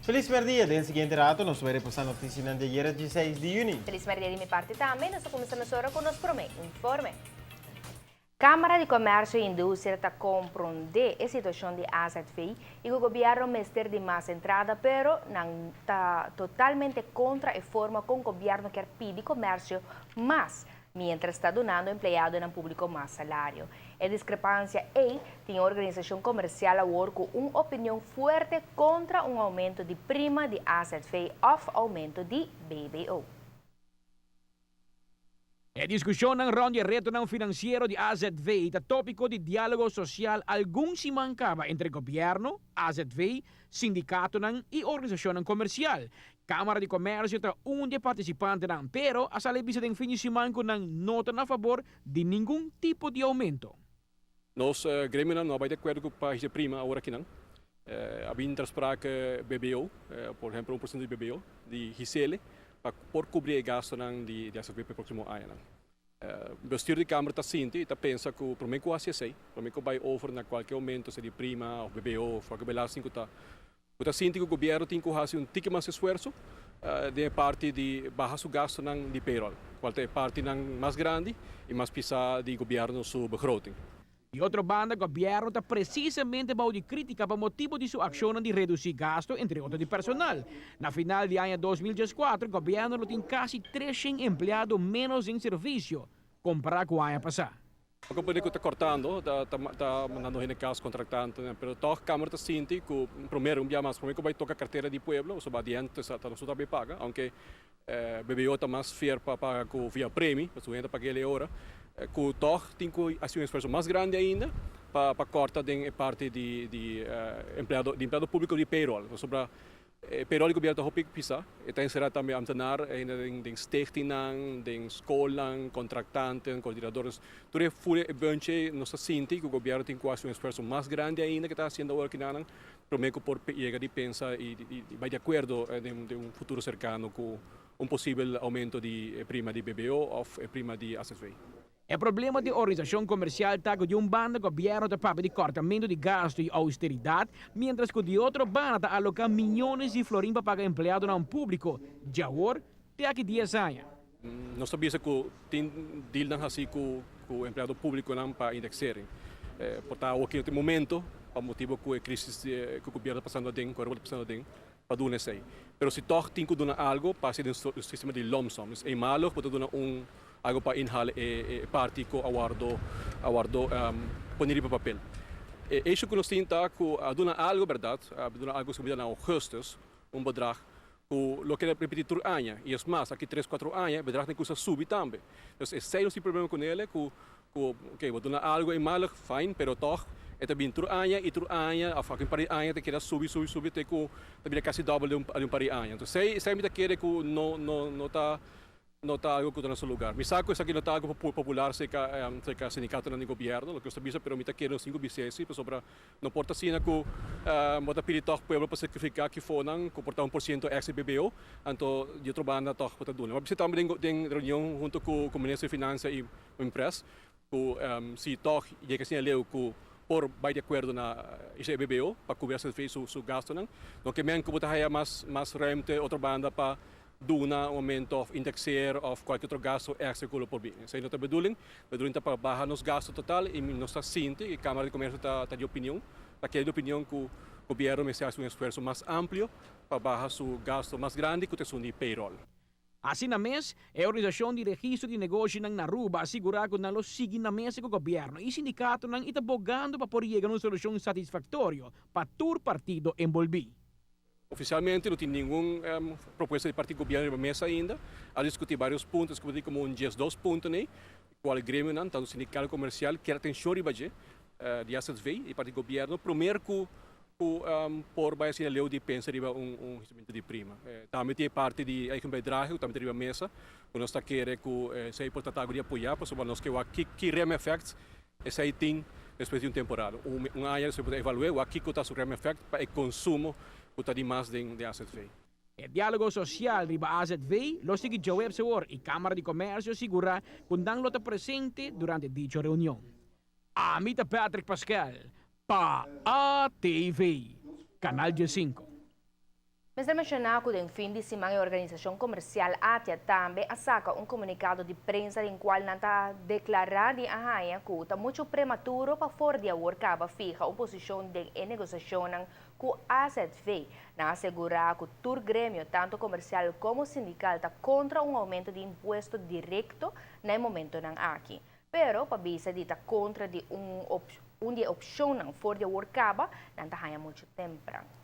Feliz merdia din seguinte rato, nos vai repassar notícias de ayer, 16 de junho. Feliz merdia de minha parte também. Nós começamos agora com o nosso informe. Câmara de Comércio e Indústria está compreende a situação de AZVI e o governo mestre de mais entrada, pero não está totalmente contra a forma como o governo quer pedir comércio, mas mientras está donando empregado no público mais salário. A discrepância é que a organização comercial agora com uma opinião forte contra um aumento de prima de AZVI ou aumento de BBO. A discussão ng round de retorno financeiro de AZVI é tópico de diálogo social algum se mancava entre governo, AZVI, sindicato e organização comercial. Câmara de Comércio está de participante pero a salibisa de fim de semana não nota a favor de nenhum tipo de aumento. Nós, grêmio, não vai de acordo com o país de prima agora aqui não. Havia intersprake BBO, por exemplo, 1% de BBO, de Gisele, por cobrir o gasto de AZVI para o próximo ano. O bestuur de Câmara está ciente e está pensando que o primeiro que o ACC, o primeiro que vai over na qualquer aumento, se de prima ou BBO, ou qualquer belasting que está. Está ciente que o governo tem que fazer um tique mais esforço de parte de baixar o gasto de payroll, qual é a parte mais grande e mais pesada do governo sua begroting. De outra banda, o governo está precisamente para de crítica para motivo de sua ação de reduzir gasto, entre outros de personal. Na final de ano 2014, o governo tem quase 300 empregados menos em serviço, comparado com o ano passado. A companhia está cortando, está mandando gente caso contratante, mas a Câmara está ciente que primeiro que vai tocar a carteira de pueblo, ou adiante está não está paga, aunque BBO está mais fair para pagar via prêmio, para a gente pagar ele agora. Que toch tem que fazer um esforço mais grande ainda para cortar de parte de empregado público de payroll. Sobre payroll do governo está pisar, está encerrado também ambtenaar de stichting, de escola, contratantes, coordenadores. Tudo é full bunch, nós sentimos que o governo tem que fazer um esforço mais grande ainda que está fazendo agora que não, prometo por chegar de pensar e vai de acordo de futuro cercano com possível aumento de prima de BBO ou prima de AZVI. O problema de organização comercial está que de banda o governo está para de cortamento de gasto e austeridade, mientras que de outra banda está alocar milhões de florins para pagar empregado no público. Já agora, tem aqui 10 anos. Nós sabemos que tem deal assim com o empregado público para indexarem. Portanto, aqui no momento, para motivo que a crise que o governo está passando dentro, que o governo está passando dentro, para donar isso aí. Mas se toch tem que donar algo, para ser um sistema de lump sum. É malo, para donar algo para inhalar parte que aguardo poner para papel. Isso que nós temos que donar algo, verdade, donar algo que na augustus, bedrag lo que repetir por ano, e é mais, aqui 3-4 anos, o bedrag tem que subir também. Então, esse é o problema com ele, que vou donar algo é malo, fine, pero toch, é também por ano, e por ano, a faca em pari ano, tem que subir, tem que também quase doble de pari ano. Então, se me quer que não está algo que está no seu lugar. Me saco isso aqui não está algo popular cerca sindicato no governo, o que eu sabia, pero me está querendo 5 bices, sobre não importa se que mota pedir toque pueblo para sacrificar que foram comportar 1% extra BBO, então de outra banda toque para tudo. Mas também tem reunião junto com o ministro de Finanças e o empresa, que se toque e que se leu que por vai de acordo na BBO para cobrir seu gasto, não que men que botar aí mais remte outra banda para duna um aumento de indexer ou qualquer outro gasto extra que por bem. Isso aí não está bedoeling está para baixar nos gastos total e nós está ciente e a Câmara de Comércio está de opinião, aquela opinião que o governo vai fazer um esforço mais amplo para baixar seu gasto mais grande que o de payroll. Assim na mês, a organização de registro de negócio ng Naruba assegurar que não sigue na mesa com o governo e sindicato não está bogando para por chegar a uma solução satisfatória para todo partido envolvido. Oficialmente não tem nenhuma proposta de parte do governo na mesa ainda. A discutir vários pontos, como 12 pontos, qual grêmio, tanto o sindicato comercial, quer atenção de AZVI e parte do governo, primeiro que por vai ser leu de pensar instrumento de prima. Também tem parte de aí bedrag, também tem a mesa, que nós está querendo que se por tratar de apoiar, para nós que rem effects, esse aí tem depois de temporada. Ano se pode evaluar o que está o rem effect para o consumo que está de mais de AZVI. O diálogo social riba AZVI lo sigue Joe Ebsewor e Câmara de Comércio segura que não está presente durante dicha reunião. Amita Patrick Pascal, para ATV, Canal G5. Mas mencionado que em fim de semana a organização comercial ATIA também saca um comunicado de prensa em qual nata declarar de arranha que está muito prematuro para fora de workaba fija oposição de negociação com a AZV na assegurar que o grêmio tanto comercial como sindical está contra um aumento de imposto direto no momento não aqui. Pero para bisa de está contra de de opção não fora de workaba não está muito temprano.